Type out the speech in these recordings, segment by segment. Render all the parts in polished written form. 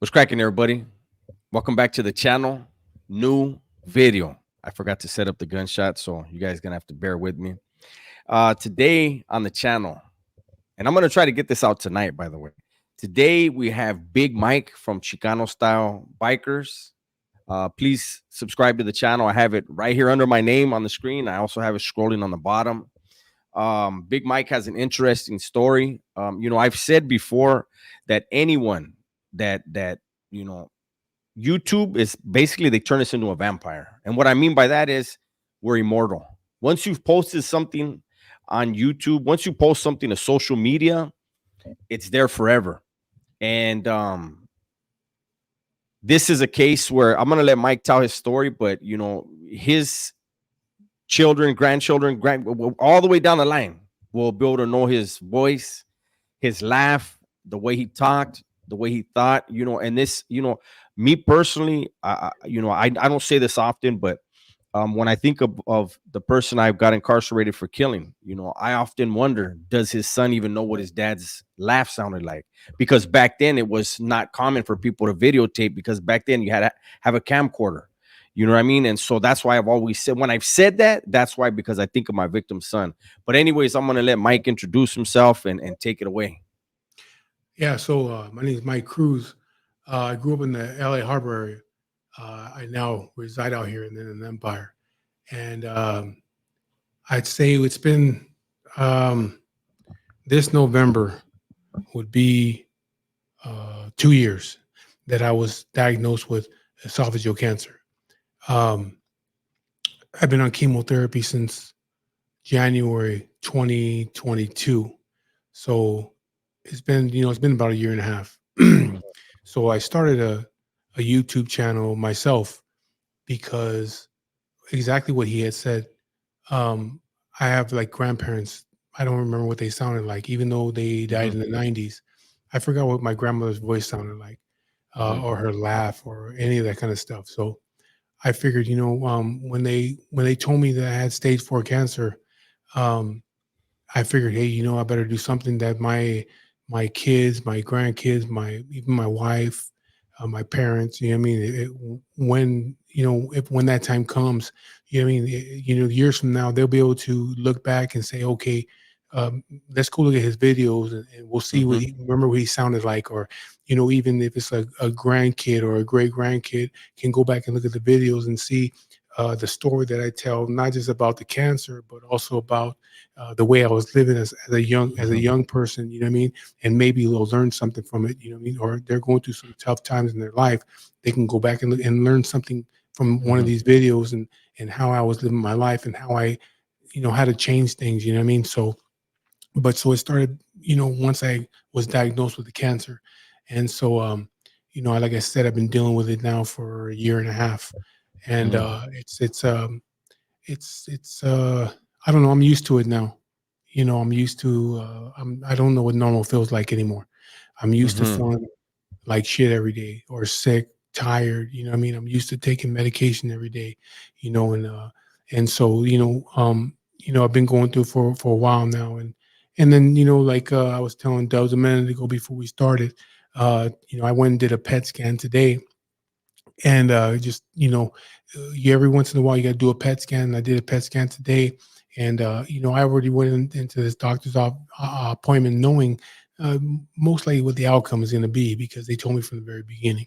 What's cracking, everybody? Welcome back to the channel. New video. I forgot to set up the gunshot, so you guys gonna have to bear with me. Today on the channel, and I'm gonna try to get this out tonight. By the way, today we have Big Mike from Chicano Style Bikers. Please subscribe to the channel. I have it right here under my name on the screen. I also have it scrolling on the bottom. Big Mike has an interesting story. I've said before that anyone that you know YouTube is basically they turn us into a vampire. And what I mean by that is we're immortal. Once you've posted something on YouTube, once you post something to social media, it's there forever. And this is a case where I'm gonna let Mike tell his story, but his children, grandchildren, all the way down the line will be able to know his voice, his laugh, the way he talked, the way he thought, and this, me personally, I don't say this often, but when I think of the person I've got incarcerated for killing, I often wonder, does his son even know what his dad's laugh sounded like? Because back then it was not common for people to videotape, because back then you had to have a camcorder. You know what I mean? And so that's why I've always said, when I've said that, that's why, because I think of my victim's son. But anyways, I'm going to let Mike introduce himself and take it away. Yeah, so my name is Mike Cruz. I grew up in the LA Harbor area. I now reside out here in Empire. And I'd say it's been um, this November would be 2 years that I was diagnosed with esophageal cancer. Um, I've been on chemotherapy since January 2022. So it's been about a year and a half. So I started a YouTube channel myself because exactly what he had said. Um, I have like grandparents. I don't remember what they sounded like, even though they died Hmm. in the 90s. I forgot what my grandmother's voice sounded like, Hmm. or her laugh, or any of that kind of stuff. So I figured, when they told me that I had stage 4 cancer, um, I figured, hey, I better do something that my kids, my grandkids, even my wife, my parents, you know what I mean? When that time comes, you know what I mean? Years from now, they'll be able to look back and say, okay, let's go look at his videos, and we'll see Hmm. remember what he sounded like, or even if it's a grandkid or a great grandkid can go back and look at the videos and see the story that I tell, not just about the cancer, but also about the way I was living as a Hmm. young person, you know what I mean? And maybe they'll learn something from it, you know what I mean? Or they're going through some tough times in their life, they can go back and look and learn something from one of Hmm. these videos, and how I was living my life, and how I, how to change things, you know what I mean? So it started, once I was diagnosed with the cancer. And so, like I said, I've been dealing with it now for a year and a half. And Hmm. it's I don't know, I'm used to it now. I'm used to I don't know what normal feels like anymore. I'm used to Hmm. feeling like shit every day, or sick, tired, you know what I mean? I'm used to taking medication every day, and so, I've been going through for a while now. And then, like I was telling Dubs a minute ago before we started, I went and did a PET scan today. And just, every once in a while you got to do a PET scan. And I did a PET scan today. And I already went into this doctor's appointment knowing most likely what the outcome is going to be, because they told me from the very beginning.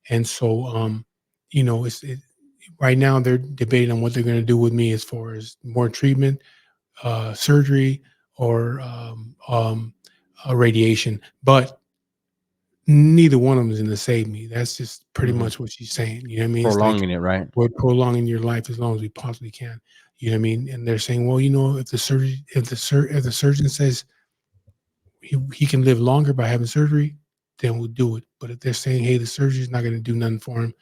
And so, right now they're debating on what they're going to do with me, as far as more treatment, surgery, or radiation. But neither one of them is going to save me. That's just pretty Hmm. much what she's saying. You know what I mean? It's like, Prolonging it, right? we're prolonging your life as long as we possibly can. You know what I mean? And they're saying, well, if the surgeon says he can live longer by having surgery, then we'll do it. But if they're saying, hey, the surgery is not going to do nothing for him,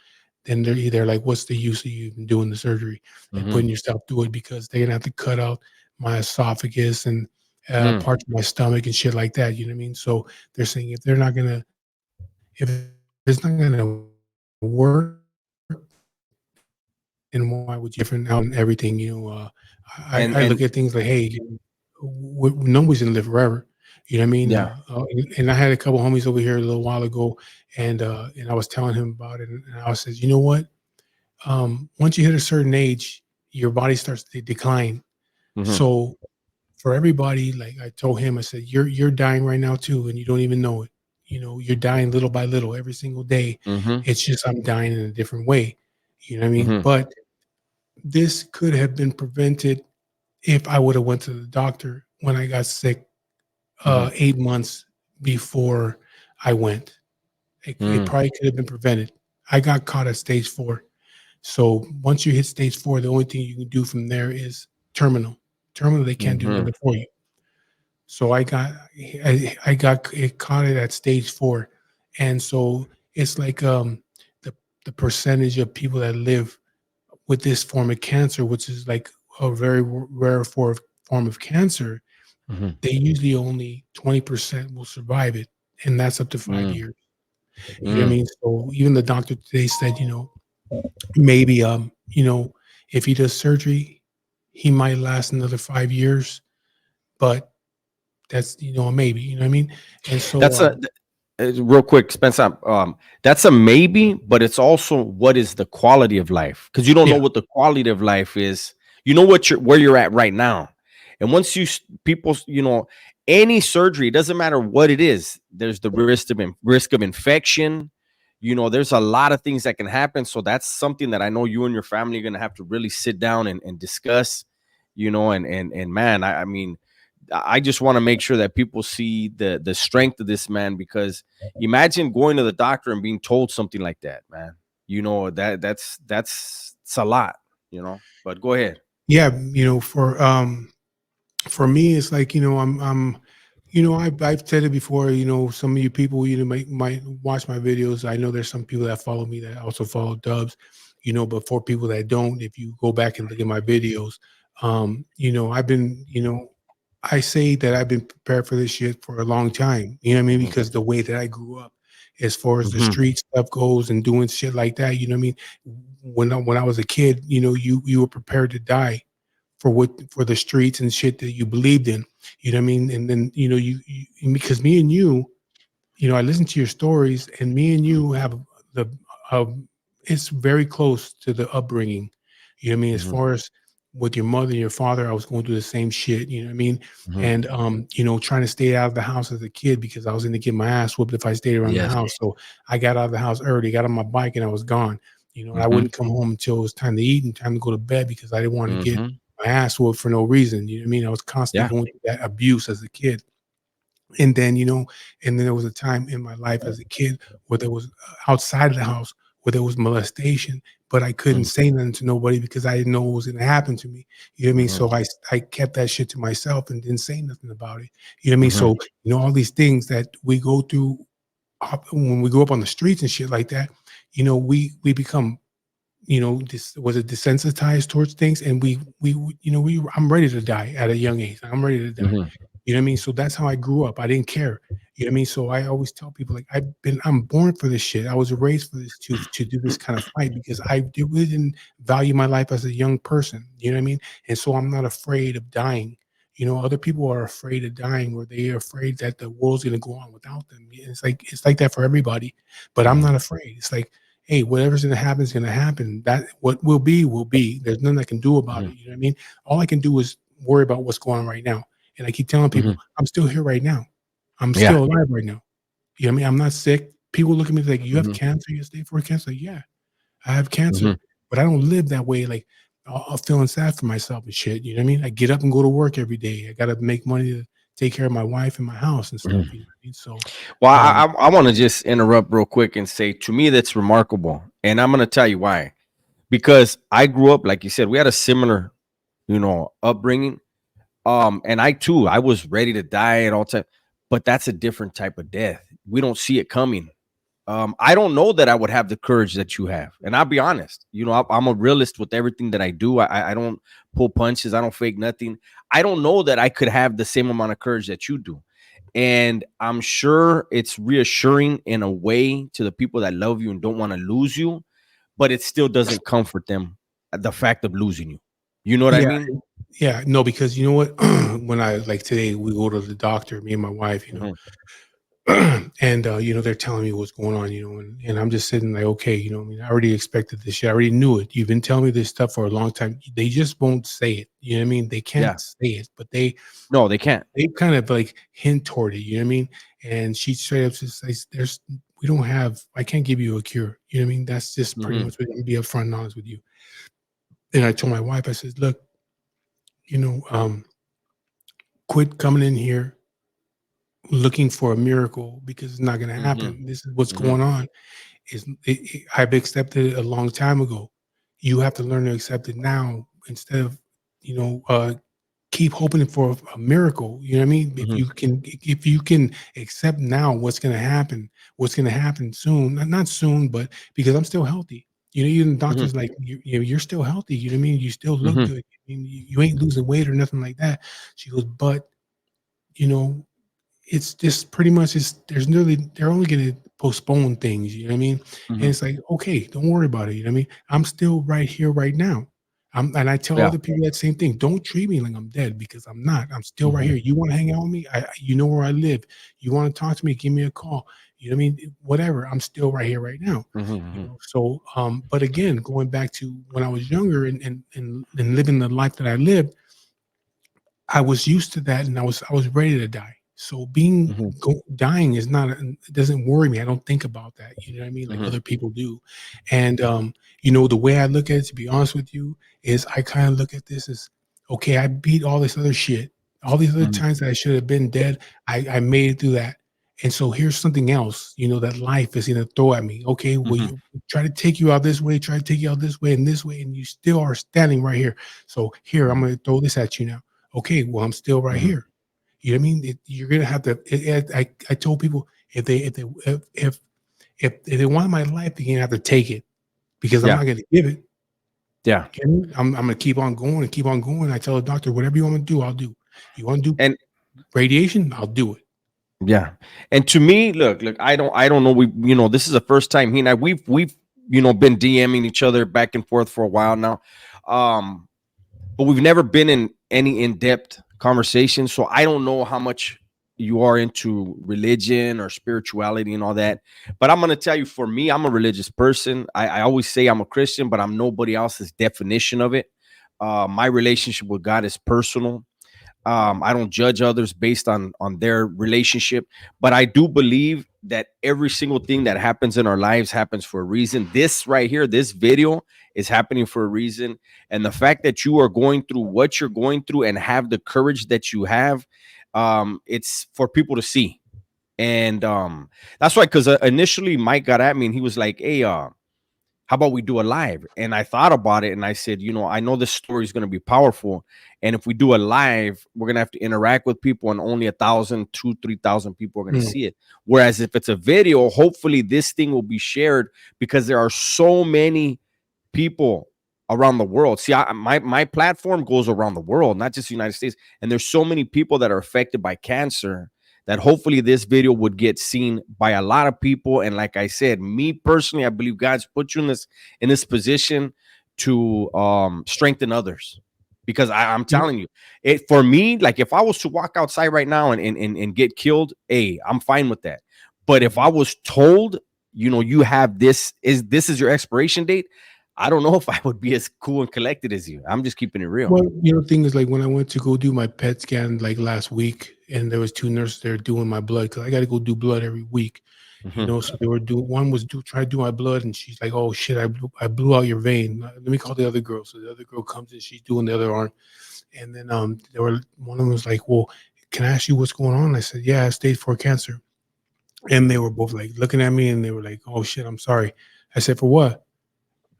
then they're either like, what's the use of you even doing the surgery and Hmm. putting yourself through it? Because they're gonna have to cut out my esophagus and Mm. parts of my stomach and shit like that. You know what I mean? So they're saying, if it's not gonna work, then why would you do it? And everything, I look at things like, hey, nobody's gonna live forever. You know what I mean? Yeah. And I had a couple homies over here a little while ago, and I was telling him about it, and I said, you know what? Once you hit a certain age, your body starts to decline. Mm-hmm. So for everybody, like I told him, I said, you're dying right now too, and you don't even know it. You know, you're dying little by little every single day. Mm-hmm. It's just I'm dying in a different way. You know what I mean? Mm-hmm. But this could have been prevented if I would have went to the doctor when I got sick Mm-hmm. 8 months before I went. It Mm-hmm. probably could have been prevented. I got caught at stage 4. So once you hit stage 4, the only thing you can do from there is terminal. Terminal, they can't do Mm-hmm. nothing for you. So I got it caught it at stage 4, and so it's like the the percentage of people that live with this form of cancer, which is like a very rare form of cancer, Mm-hmm. they usually only 20% will survive it, and that's up to 5 years. You know what I Mm-hmm. mean? So even the doctor today said, maybe if he does surgery, he might last another 5 years, but that's a maybe. You know what I mean? And so That's a real quick, Spencer. That's a maybe, but it's also what is the quality of life? Because you don't know yeah, what the quality of life is. You know what you're where you're at right now, and once people, any surgery, it doesn't matter what it is. There's the risk of infection. There's a lot of things that can happen. So that's something that I know you and your family are gonna have to really sit down and discuss. And man, I mean, I just want to make sure that people see the strength of this man, because imagine going to the doctor and being told something like that, man. That's it's a lot, But go ahead. yeah. For me, it's like I'm I've said it before. Some of you people might watch my videos. I know there's some people that follow me that also follow Dubs. But for people that don't, if you go back and look at my videos, I've been I say that I've been prepared for this shit for a long time. You know what I mean? Hmm. Because the way that I grew up, as far as the Hmm. street stuff goes and doing shit like that, you know what I mean? When I was a kid, you were prepared to die for the streets and shit that you believed in. You know what I mean? And then because me and you, I listen to your stories, and me and you have the uh, it's very close to the upbringing. You know what I mean? As Hmm. far as with your mother and your father, I was going through the same shit. You know what I mean? Hmm. And trying to stay out of the house as a kid because I was going to get my ass whooped if I stayed around the Yes. house. So I got out of the house early, got on my bike, and I was gone. And I Hmm. wouldn't come home until it was time to eat and time to go to bed because I didn't want to get Hmm. my ass whooped for no reason. You know what I mean? I was constantly Yeah. going through that abuse as a kid. And then, there was a time in my life as a kid where there was outside of the house where there was molestation, but I couldn't say nothing to nobody because I didn't know what was going to happen to me. You know what I mean? Hmm. So I kept that shit to myself and didn't say nothing about it. You know what I mean? Hmm. So, all these things that we go through when we grow up on the streets and shit like that, we become this was it desensitized towards things, and I'm ready to die at a young age. I'm ready to die. Hmm. You know what I mean? So that's how I grew up. I didn't care. You know what I mean? So I always tell people like I'm born for this shit. I was raised for this to do this kind of fight because really didn't value my life as a young person. You know what I mean? And so I'm not afraid of dying. Other people are afraid of dying, or they are afraid that the world's gonna go on without them. It's like that for everybody. But I'm not afraid. It's like, hey, whatever's gonna happen is gonna happen. That what will be will be. There's nothing I can do about Hmm. it. You know what I mean? All I can do is worry about what's going on right now. And I keep telling Hmm. people, I'm still here right now. I'm Yeah. still alive right now. You know what I mean? I'm not sick. People look at me like, you have Hmm. cancer? You have stage 4 cancer? Like, yeah, I have cancer. Hmm. But I don't live that way. Like, I'm feeling sad for myself and shit. You know what I mean? I get up and go to work every day. I got to make money to take care of my wife and my house and stuff. You know what I mean? So, Well, um, I want to just interrupt real quick and say, to me, that's remarkable, and I'm going to tell you why. Because I grew up, like you said, we had a similar, upbringing. And I too, I was ready to die at all time, but that's a different type of death. We don't see it coming. I don't know that I would have the courage that you have, and I'll be honest. I'm a realist with everything that I do. I don't pull punches. I don't fake nothing. I don't know that I could have the same amount of courage that you do. And I'm sure it's reassuring in a way to the people that love you and don't want to lose you, but it still doesn't comfort them, the fact of losing you. You know what I yeah, mean? Yeah, no, because you know what? When I like today, we go to the doctor, me and my wife, Hmm. and they're telling me what's going on, and I'm just sitting like, okay, I mean, I already expected this shit. I already knew it. You've been telling me this stuff for a long time. They just won't say it. You know what I mean? They can't Yeah. say it, but they No, they can't. they kind of like hint toward it. You know what I mean? And she straight up just says, "There's, we don't have. I can't give you a cure. You know what I mean? That's just pretty Hmm. much what I'm gonna be upfront and honest with you." And I told my wife, I said, "Look, you know, um, quit coming in here looking for a miracle because it's not going to Hmm. happen. This is what's Hmm. going on. I've accepted it a long time ago. You have to learn to accept it now instead of, you know, uh, keep hoping for a miracle. You know what I mean? Hmm. If you can accept now what's going to happen soon, not soon, but because I'm still healthy. Even the Hmm. doctors like you're still healthy. You know what I mean? You still look Hmm. good. I mean, you ain't losing weight or nothing like that. She goes, but you know, it's just pretty much there's nearly they're only gonna postpone things, you know what I mean? And Hmm. it's like, okay, don't worry about it, you know what I mean? I'm still right here right now. And I tell Yeah. other people that same thing. Don't treat me like I'm dead because I'm not. I'm still right here. Hmm. You want to hang out with me? You know where I live. You want to talk to me? Give me a call. You know what I mean? Whatever. I'm still right here right now. Hmm. So but again, going back to when I was younger and living the life that I lived, I was used to that, and I was ready to die. So Hmm. dying is not it doesn't worry me. I don't think about that. You know what I mean? Like Hmm. other people do. And the way I look at it, to be honest with you, is I kind of look at this as okay. I beat all this other shit. All these other Hmm. times that I should have been dead, I made it through that. And so here's something else, that life is going to throw at me. Okay, well, Hmm. you try to take you out this way, try to take you out this way, and you still are standing right here. So here, I'm going to throw this at you now. Okay, well, I'm still right Hmm. here. You know what I mean? You're gonna have to. I told people if they want my life, they're gonna have to take it because I'm Yeah. not gonna give it. Yeah. Okay? I'm gonna keep on going and keep on going. I tell the doctor, whatever you want to do, I'll do. You want to do And radiation? I'll do it. yeah. And to me, look, I don't know. This is the first time he and I we've been DMing each other back and forth for a while now. Um, but we've never been in any in-depth conversation. So I don't know how much you are into religion or spirituality and all that. But I'm gonna tell you, for me, I'm a religious person. I always say I'm a Christian, but I'm nobody else's definition of it. My relationship with God is personal. I don't judge others based on their relationship, but I do believe that every single thing that happens in our lives happens for a reason. This right here, this video is happening for a reason, and the fact that you are going through what you're going through and have the courage that you have, it's for people to see. And that's why, because initially Mike got at me and he was like, "Hey, how about we do a live?" And I thought about it and I said, I know this story is going to be powerful. And if we do a live, we're going to have to interact with people and only 1,000, 3,000 people are going to Mm, see it. Whereas if it's a video, hopefully this thing will be shared because there are so many people around the world. See, my platform goes around the world, not just the United States. And there's so many people that are affected by cancer that hopefully this video would get seen by a lot of people. And like I said, me personally, I believe God's put you in this position to strengthen others. Because I'm yeah, telling you, it for me, like if I was to walk outside right now and get killed, hey, I'm fine with that. But if mhm. I was told, you have this is your expiration date, I don't know if I would be as cool and collected as you. I'm just keeping it real. Well, the thing is, like when I went to go do my PET scan like last week, and there was two nurses there doing my blood because I got to go do blood every week. Hmm. So they were doing one was try to do my blood, and she's like, "Oh shit, I blew out your vein. Let me call the other girl." So the other girl comes in, she's doing the other arm, and then they were one of them was like, "Well, can I ask you what's going on?" I said, "Yeah, stage 4 cancer," and they were both like looking at me, and they were like, "Oh shit, I'm sorry." I said, "For what?"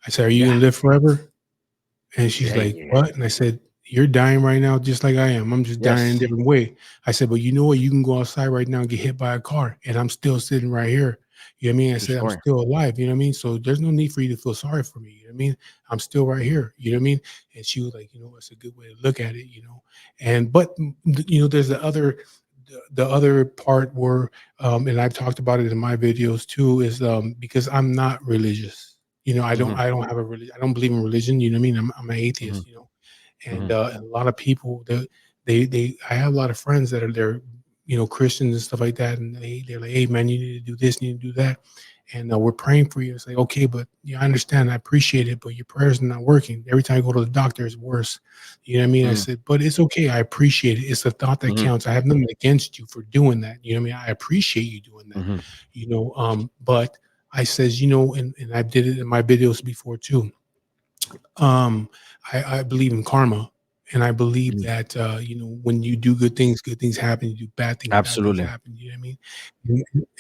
I said, "Are you Yeah. gonna live forever?" And she's Yeah. like, Yeah. "What?" And I said, "You're dying right now, just like I am. I'm just dying in a Yes. different way." I said, "But you know what? You can go outside right now and get hit by a car, and I'm still sitting right here." You know what I mean? I True said, "I'm story. still alive." You know what I mean? So there's no need for you to feel sorry for me. You know what I mean? I'm still right here. You know what I mean? And she was like, "It's a good way to look at it." And but there's the other part where, and I've talked about it in my videos too, is because I'm not religious. I don't Hmm. I don't have a religion. I don't believe in religion. You know what I mean? I'm an Hmm. atheist. and a lot of people that I have a lot of friends that they're Christians and stuff like that, and they're like, hey man, you need to do this, you need to do that, and we're praying for you. It's like, okay, but yeah, I understand, I appreciate it, but your prayers are not working. Every time I go to the doctor, it's worse. You know what I mean? I said, but it's okay, I appreciate it. It's the thought that counts. I have nothing against you for doing that. You know what I mean? I appreciate you doing that. But I says, and I did it in my videos before too. I believe in karma, and I believe that when you do good things happen. You do bad things Absolutely. happen. You know what I mean?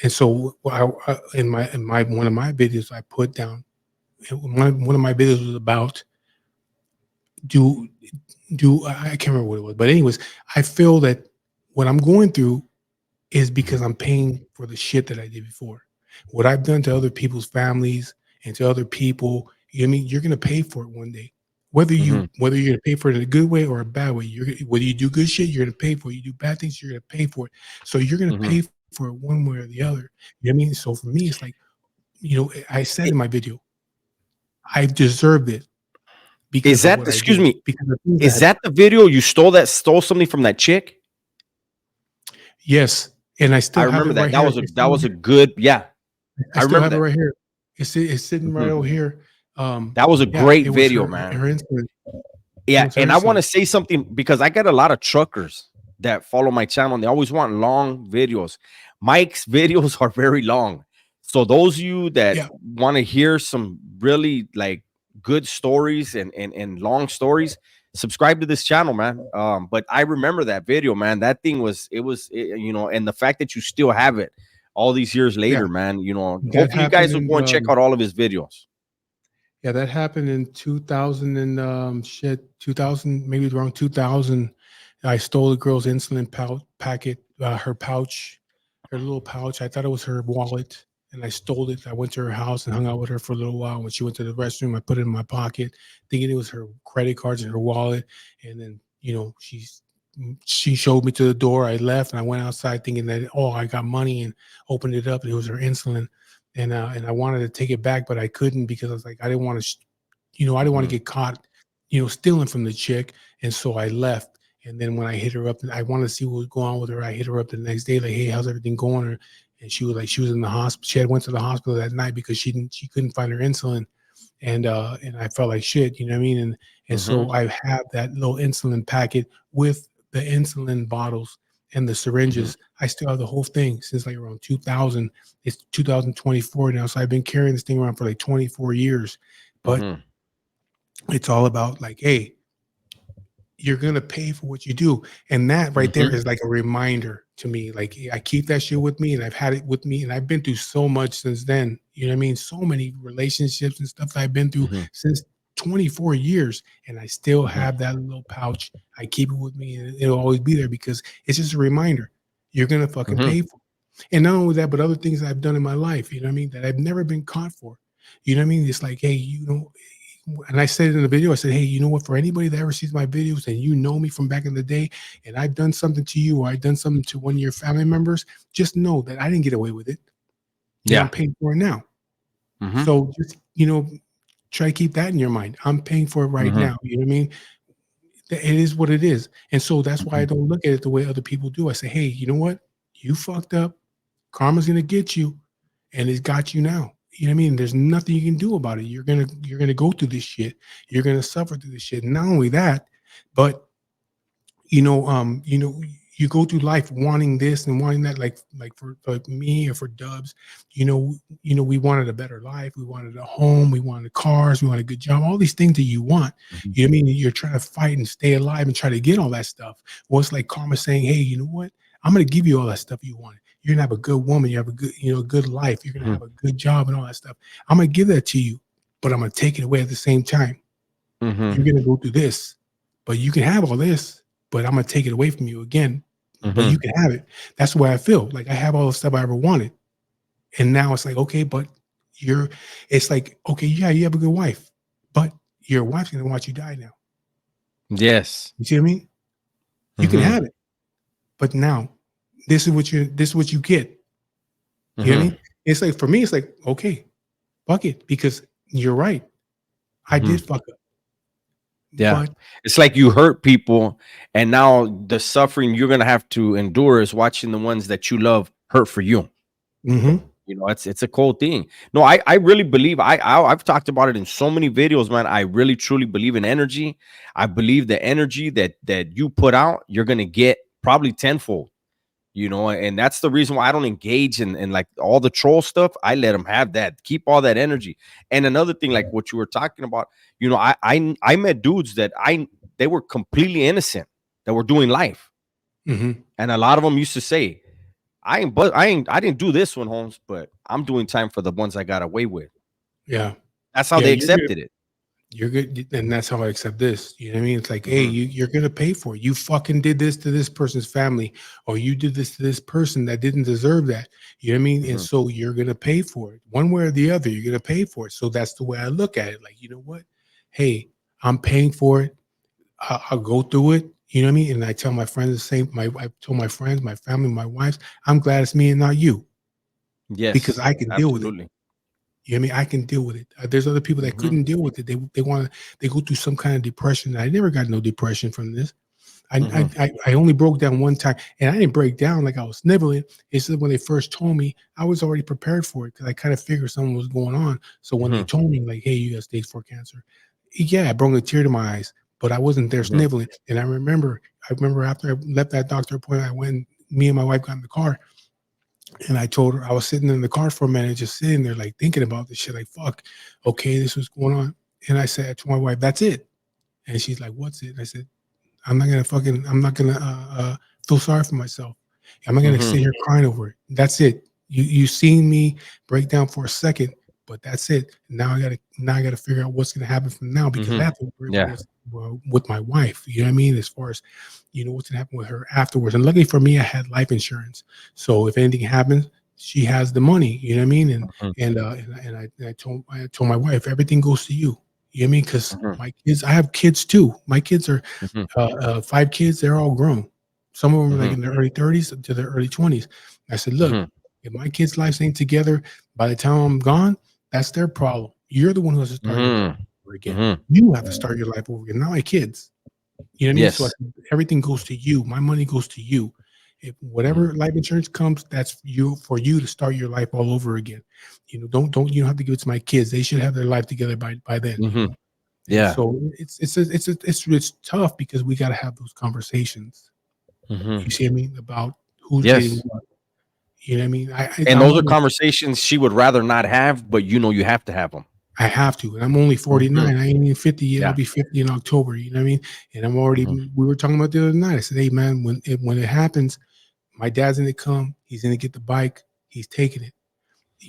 And so in my one of my videos, I put down one of my videos was about do I can't remember what it was, but anyways, I feel that what I'm going through is because I'm paying for the shit that I did before. What I've done to other people's families and to other people, you know what I mean, you're gonna pay for it one day. Whether you're gonna pay for it in a good way or a bad way, whether you do good shit, you're gonna pay for it. You do bad things, you're gonna pay for it. So you're gonna pay for it one way or the other. You know what I mean? So for me, it's like, I said in my video, I deserved it Is because of that, what I excuse did. me, Because of things is that the video you stole something from that chick? yes, and I I still have it remember that. right That here. was a good, yeah. I I still remember have it that. right here. It's sitting right over here. That was a Yeah, great it was video, her man. incident. It Yeah, was her and I want to incident. say something because I get a lot of truckers that follow my channel and they always want long videos. Mike's videos are very long. So those of you that Yeah, want to hear some really like good stories and long stories, subscribe to this channel, man. But I remember that video, man. That thing and the fact that you still have it all these years yeah. later, man, That hopefully you happened guys will in go and check out all of his videos. yeah, that happened in 2000 and 2000, maybe around 2000. I stole a girl's insulin packet, her pouch, her little pouch. I thought it was her wallet, and I stole it. I went to her house and hung out with her for a little while. When she went to the restroom, I put it in my pocket, thinking it was her credit cards and her wallet. And then, she showed me to the door. I left and I went outside thinking that, oh, I got money, and opened it up and it was her insulin. And I wanted to take it back, but I couldn't because I was like, I didn't want to, I didn't want to Hmm. get caught, stealing from the chick. And so I left. And then when I hit her up, I wanted to see what was going on with her. I hit her up the next day, like, hey, how's everything going? And she was like, she was in the hospital. She had went to the hospital that night because she couldn't find her insulin. And I felt like shit, you know what I mean? And Hmm. so I have that little insulin packet with the insulin bottles and the Hmm. syringes. I still have the whole thing since like around 2000. It's 2024 now, so I've been carrying this thing around for like 24 years. But Hmm. it's all about like, hey, you're gonna pay for what you do, and that right there Hmm. is like a reminder to me. Like I keep that shit with me, and I've had it with me, and I've been through so much since then. You know what I mean? So many relationships and stuff that I've been through Hmm. since 24 years, and I still Hmm. have that little pouch. I keep it with me, and it'll always be there because it's just a reminder. You're gonna fucking Hmm. pay for it. And not only that, but other things I've done in my life. You know what I mean? That I've never been caught for. You know what I mean? It's like, hey, and I said it in the video, I said, hey, you know what? For anybody that ever sees my videos and you know me from back in the day, and I've done something to you or I've done something to one of your family members, just know that I didn't get away with it, and I'm Yeah. paying for it now. Hmm. So just, try to keep that in your mind. I'm paying for it right Hmm. now. You know what I mean? It is what it is. And so that's why I Hmm. don't look at it the way other people do. I say, hey, you know what? You fucked up. Karma's gonna get you, and it's got you now. You know what I mean? There's nothing you can do about it. You're gonna go through this shit. You're gonna suffer through this shit. Not only that, but you go through life wanting this and wanting that, like for like me or for Dubs, we wanted a better life, we wanted a home, we wanted cars, we wanted a good job, all these things that you want. Hmm. You know what I mean? You're trying to fight and stay alive and try to get all that stuff. Well, it's like karma saying, hey, you know what? I'm gonna give you all that stuff you wanted. You're gonna have a good woman, you have a good, good life, you're gonna have a good job and all that stuff. I'm gonna give that to you, but I'm gonna take it away at the same time. You're Hmm. gonna go through this, but you can have all this, but I'm gonna take it away from you again. But you Hmm. can have it. That's the way I feel. Like I have all the stuff I ever wanted. And now it's like, okay, but it's like, okay, yeah, you have a good wife, but your wife's gonna watch you die now. Yes. You see what I mean? You can Hmm. have it, but now this is what you get. You know what I Hmm. mean? It's like for me, it's like, okay, fuck it, because you're right. I Hmm. did fuck up. Yeah. But It's like you hurt people, and now the suffering you're gonna have to endure is watching the ones that you love hurt for you. mhm, You know, it's a cold thing. No, I really believe I've talked about it in so many videos, man. I really truly believe in energy. I believe the energy that you put out, you're gonna get probably tenfold. You know, and that's the reason why I don't engage in like all the troll stuff. I let them have that, keep all that energy. And another thing, like what you were talking about, you know, I met dudes that they were completely innocent that were doing life, mhm, and a lot of them used to say, I didn't do this one, Holmes, but I'm doing time for the ones I got away with. yeah, That's how yeah. they accepted it. You're good, and that's how I accept this. You know what I mean? It's like, hey, Hmm. you're gonna pay for it. You fucking did this to this person's family, or you did this to this person that didn't deserve that. You know what I mean? And Hmm. so you're gonna pay for it, one way or the other. You're gonna pay for it. So that's the way I look at it. Like, you know what? Hey, I'm paying for it. I'll go through it. You know what I mean? And I tell my friends the same. I told my friends, my family, my wives, I'm glad it's me and not you because Yes, I can deal with it. absolutely. You know what I mean? I can deal with it. There's other people that Hmm. couldn't deal with it. They want to they go through some kind of depression. I never got no depression from this. Hmm. I only broke down one time, and I didn't break down like I was sniveling. It's just when they first told me, I was already prepared for it because I kind of figured something was going on. So when they Hmm. told me like, "Hey, you got stage 4 cancer," yeah, I brought a tear to my eyes, but I wasn't there Hmm. sniveling. And I remember after I left that doctor appointment, I went. Me and my wife got in the car, and I told her I was sitting in the car for a minute, just sitting there, like thinking about this shit. Like, fuck, okay, this was going on. And I said to my wife, "That's it." And she's like, "What's it?" And I said, I'm not gonna feel sorry for myself. I'm not gonna Hmm. sit here crying over it. That's it. You seen me break down for a second, but that's it. Now I gotta figure out what's gonna happen from now because I Hmm. have to worry about Yeah. what's with my wife. You know what I mean? As far as what's gonna happen with her afterwards. And luckily for me, I had life insurance, so if anything happens, she has the money. You know what I mean? Hmm. I told my wife everything goes to you. You know what I mean? Because Hmm. my kids, I have kids too. My kids are Hmm. 5 kids, they're all grown. Some of them are like Hmm. in their early 30s to their early 20s. I said, look, Hmm. if my kids' lives ain't together by the time I'm gone, that's their problem. You're the one who has to start your life Hmm. over again. Hmm. You have to start your life over again, not my kids. You know what I mean? So I Yes. said, everything goes to you. My money goes to you. If Hmm. whatever life insurance comes, that's you for you to start your life all over again. Don't you don't have to give it to my kids. They should have their life together by then. Hmm. And Yeah. so it's tough because we got to have those conversations. Hmm. You see what I mean about who's getting Yes. what. You know what I mean? And I'm those are only conversations she would rather not have, but you know you have to have them. I have to, and I'm only Hmm. 49. I ain't even 50 yet. I'll Yeah. be 50 in October. You know what I mean? And I'm already. Hmm. We were talking about the other night. I said, "Hey man, when it happens, my dad's gonna come. He's gonna get the bike. He's taking it.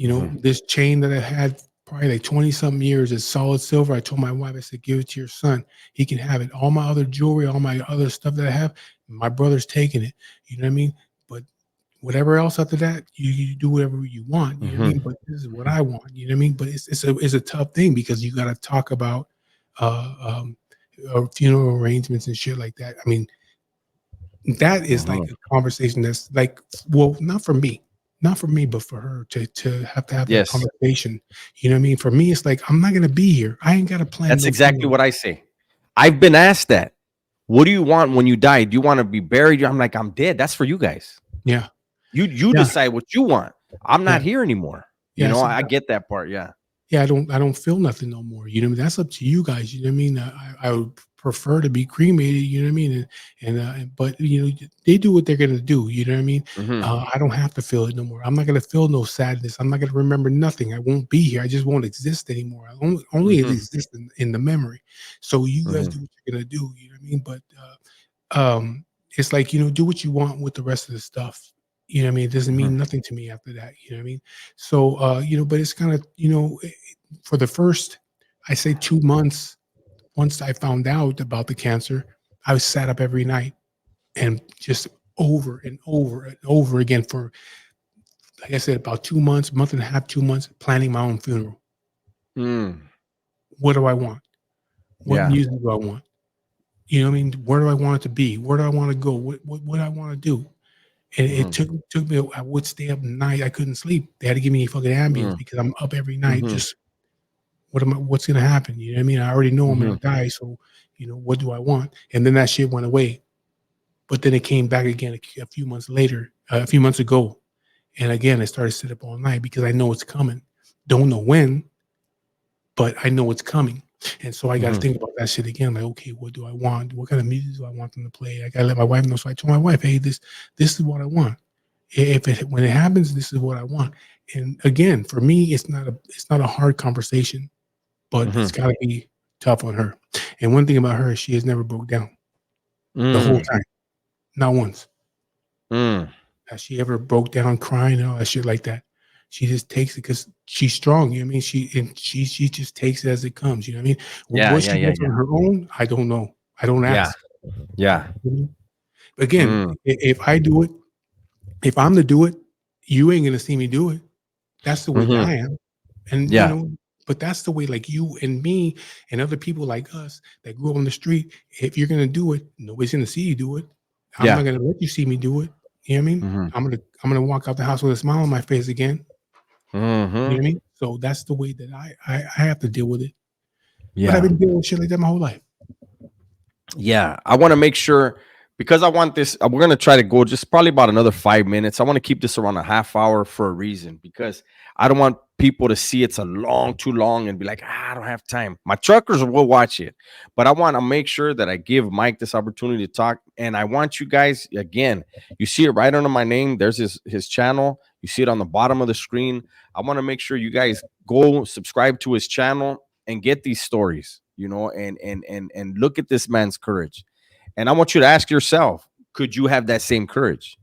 Hmm. This chain that I had probably like 20 something years is solid silver. I told my wife, I said, give it to your son. He can have it. All my other jewelry, all my other stuff that I have, my brother's taking it. You know what I mean? But whatever else after that, you do whatever you want. You know what I Hmm. mean? But this is what I want. You know what I mean? But it's a tough thing because you got to talk about uh, um, funeral arrangements and shit like that. I mean, that is like Hmm. a conversation that's like, well, not for me, but for her to have that Yes. conversation. You know what I mean? For me, it's like I'm not gonna be here. I ain't got to plan That's no exactly funeral. what I say. I've been asked that. What do you want when you die? Do you want to be buried? I'm like, I'm dead. That's for you guys. Yeah, You yeah, decide what you want. I'm yeah, not here anymore. You yeah. know, So I get that part. Yeah. yeah, I don't feel nothing no more. You know, what I mean? That's up to you guys. You know what I mean? I would prefer to be cremated. You know what I mean? But they do what they're gonna do. You know what I mean? Hmm. I don't have to feel it no more. I'm not gonna feel no sadness. I'm not gonna remember nothing. I won't be here. I just won't exist anymore. I only Hmm. exist in the memory. So you guys Hmm. do what you're gonna do. You know what I mean? But it's like do what you want with the rest of the stuff. You know what I mean? It doesn't Hmm. mean nothing to me after that. You know what I mean? So but it's kind of for the first, I say 2 months, once I found out about the cancer, I was sat up every night and just over and over and over again for, like I said, about 2 months, month and a half, 2 months, planning my own funeral. Mm. What do I want? What Yeah. music do I want? You know what I mean? Where do I want it to be? Where do I want to go? What I want to do? And it Hmm. took me. I would stay up at night. I couldn't sleep. They had to give me a fucking ambulance Hmm. because I'm up every night Hmm. just what's gonna happen? You know what I mean? I already know I'm Mm-hmm. gonna die, so what do I want? And then that shit went away. But then it came back again a few months later, a few months ago. And again, I started to sit up all night because I know it's coming. Don't know when, but I know it's coming. And so I got to Mm-hmm. think about that shit again. Like, okay, what do I want? What kind of music do I want them to play? I got to let my wife know. So I told my wife, hey, this is what I want. If it when it happens, this is what I want. And again, for me, it's not a hard conversation, but it's Mm-hmm. got to be tough on her. And one thing about her is she has never broke down the whole Mm. time, not once. Mm. Has she ever broke down crying and all that shit like that? She just takes it because she's strong. You know what I mean? She just takes it as it comes. You know what I mean? Yeah, What yeah, she yeah, does yeah, on her own, I don't know. I don't yeah, ask. yeah. You know? Again, Mm. if I do it, if I'm to do it, you ain't gonna see me do it. That's the way that Mm-hmm. I am. And Yeah. but that's the way like you and me and other people like us that grew up on the street. If you're gonna do it, nobody's gonna see you do it. I'm not Yeah. gonna let you see me do it. You know what I mean? Mm-hmm. I'm gonna walk out the house with a smile on my face again. You know Mm-hmm. what I mean? So that's the way that I have to deal with it. But I've Yeah. been dealing with shit like that my whole life. Yeah, I want to make sure because I want this. We're gonna try to go just probably about another 5 minutes. I want to keep this around a half hour for a reason because I don't want people to see it's a long, too long, and be like, I don't have time. My truckers will watch it, but I want to make sure that I give Mike this opportunity to talk. And I want you guys again. You see it right under my name. There's his channel. You see it on the bottom of the screen. I want to make sure you guys go subscribe to his channel and get these stories, and look at this man's courage. And I want you to ask yourself, could you have that same courage?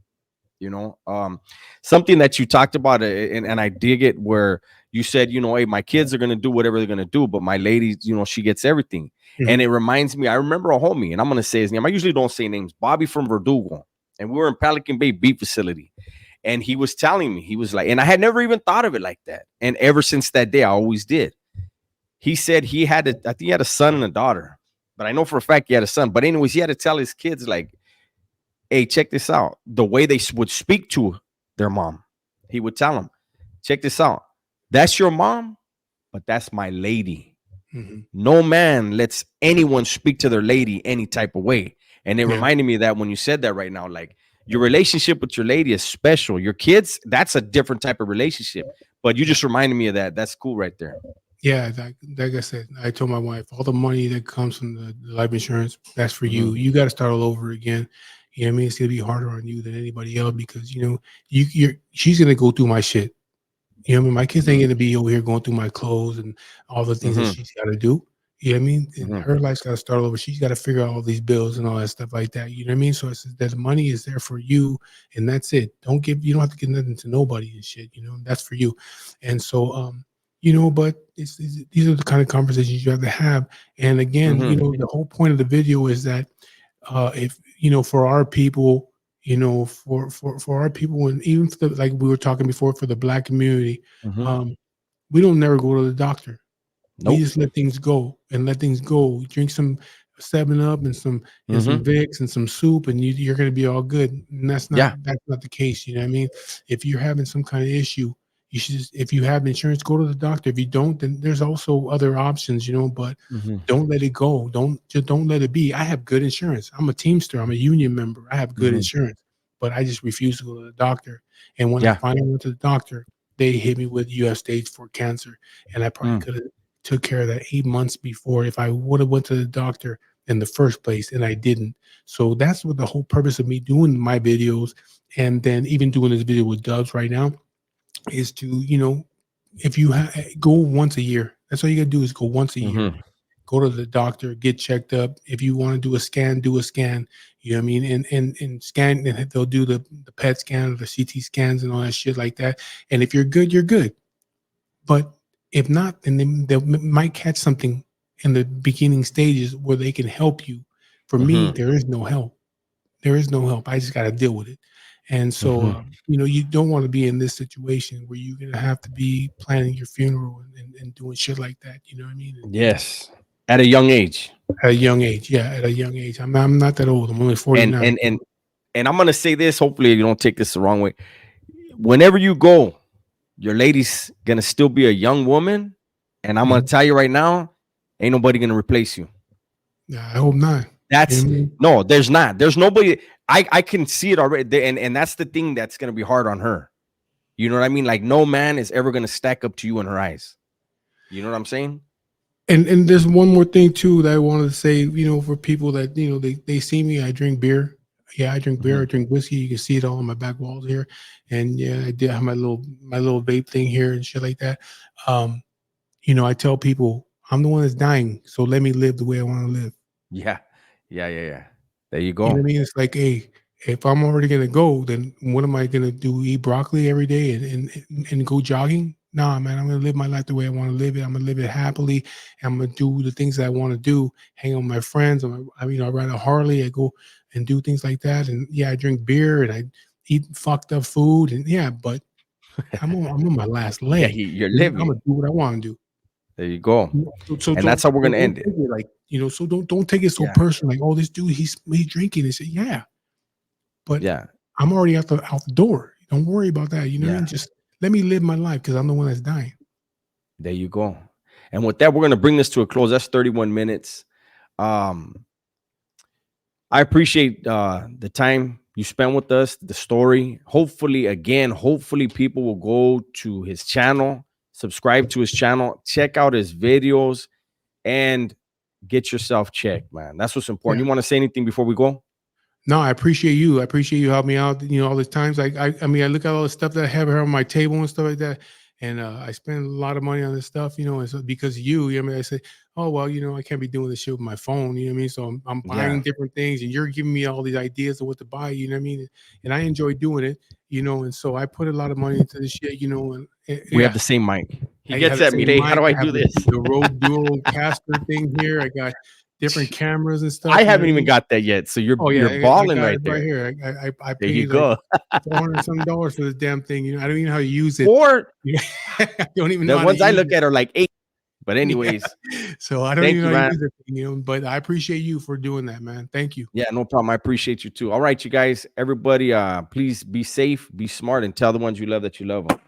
you know um Something that you talked about, and I dig it, where you said, hey, my kids are going to do whatever they're going to do, but my lady, she gets everything. And Mhm, it reminds me, I remember a homie, and I'm going to say his name. I usually don't say names. Bobby from Verdugo. And we were in Pelican Bay beef facility, and he was telling me, he was like, and I had never even thought of it like that, and ever since that day I always did. He said I think he had a son and a daughter, but I know for a fact he had a son. But anyways, he had to tell his kids, like, hey, check this out. The way they would speak to their mom, he would tell them, check this out. That's your mom, but that's my lady. mhm. No man lets anyone speak to their lady any type of way. And it Yeah. reminded me of that when you said that right now. Like, your relationship with your lady is special. Your kids, that's a different type of relationship. But you Yeah. just reminded me of that. That's cool right there. Yeah, like I said, I told my wife, all the money that comes from the life insurance, that's for Mm-hmm. you. You got to start all over again. You know what I mean? It's gonna be harder on you than anybody else because she's gonna go through my shit. You know what I mean? My kids ain't Mm-hmm. gonna be over here going through my clothes and all the things that Mm-hmm. she's got to do. You know what I mean? And Mm-hmm. her life's got to start over. She's got to figure out all these bills and all that stuff like that. You know what I mean? So it's that the money is there for you, and that's it. You don't have to give nothing to nobody and shit. That's for you. And so, but these are the kind of conversations you have to have. And again, Mm-hmm. the whole point of the video is that if for our people, for our people, and even for like we were talking before, for the Black community, Mm-hmm. um, we don't never go to the doctor. We Nope. just let things go and let things go. Drink some 7 Up and some Mm-hmm. Vicks and some soup, and you're going to be all good. And Yeah. that's not the case. You know what I mean? If you're having some kind of issue, you should just, if you have insurance, go to the doctor. If you don't, then there's also other options. But Mm-hmm. don't let it go. Don't let it be. I have good insurance. I'm a Teamster. I'm a union member. I have good Mm-hmm. insurance, but I just refuse to go to the doctor. And when I Yeah. finally went to the doctor, they hit me with you have stage 4 cancer, and I probably Mm. could have took care of that 8 months before if I would have went to the doctor in the first place, and I didn't. So that's what the whole purpose of me doing my videos, and then even doing this video with Dubs right now, is to if you go once a year. That's all you gotta do is go once a year. Mm-hmm. Go to the doctor, get checked up. If you want to do a scan, do a scan. You know what I mean? And scan, and they'll do the PET scan or the CT scans and all that shit like that. And if you're good, you're good. But if not, then they might catch something in the beginning stages where they can help you. For me, Mm-hmm. there is no help. There is no help. I just got to deal with it. And so, Mm-hmm. you don't want to be in this situation where you're going to have to be planning your funeral and doing shit like that. You know what I mean? Yes. At a young age. At a young age. Yeah, at a young age. I'm not that old. I'm only And 49. and and and I'm gonna say this. Hopefully, you don't take this the wrong way. Whenever you go, your lady's gonna still be a young woman, And I'm gonna Mhm. tell you right now, ain't nobody gonna replace you. Yeah, I hope not. You know That's what I mean? no, there's not. There's nobody. I can see it already, and that's the thing that's gonna be hard on her. You know what I mean? Like no man is ever gonna stack up to you in her eyes. You know what I'm saying? And there's one more thing too that I wanted to say. For people that they see me, I drink beer. Yeah, I drink beer. I Mhm. drink whiskey. You can see it all on my back walls here. And yeah, I did have my little vape thing here and shit like that. Um, I tell people I'm the one that's dying, so let me live the way I want to live. Yeah, yeah. There you You know go. what I mean? It's like, hey, if I'm already gonna go, then what am I gonna do? Eat broccoli every day and go jogging? Nah, man, I'm gonna live my life the way I want to live it. I'm gonna live it happily. I'm gonna do the things that I want to do. Hang out with my friends. I ride a Harley. I go and do things like that. And yeah, I drink beer and I eat fucked up food. And yeah, but I'm on my last Yeah, leg. you're I'm living. gonna do what I want to do. There you go. So And that's how we're gonna don't end it. take it like so don't take it so Yeah, personal. Like, oh, this dude, he's drinking. And say, yeah, but yeah, I'm already out the door. Don't worry about that. You know what I yeah. mean? Just let me live my life because I'm the one that's dying. There you go. And with that, we're gonna bring this to a close. That's 31 minutes. Um, I appreciate the time you spent with us, the story. Hopefully, people will go to his channel, subscribe to his channel, check out his videos, and get yourself checked, man. That's what's important. Yeah. You want to say anything before we go? No, I appreciate you. I appreciate you helping me out. All the times. I look at all the stuff that I have here on my table and stuff like that, and I spend a lot of money on this stuff. And so because of you, I mean, I say, oh well, I can't be doing this shit with my phone. You know what I mean? So I'm Yeah. buying different things, and you're giving me all these ideas of what to buy. You know what I mean? And I enjoy doing it. And so I put a lot of money into this shit. And We have yeah, the same mic. He I have gets the at me. same Hey, how mic. do I I have do the, this? the Rode Dual caster thing here. I got different cameras and I stuff. You know haven't what I even mean? got that yet. So you're Oh yeah, you're I balling got it right right there. here. I There you paid like go. $400 for this damn thing. I don't even know how to use it. Or I don't even know the how to ones I use look it. at are like 8. But Yeah. anyways, So I don't thank even you, know how to man. use it. But I appreciate you for doing that, man. Thank you. Yeah, no problem. I appreciate you too. All right, you guys, everybody, please be safe, be smart, and tell the ones you love that you love them.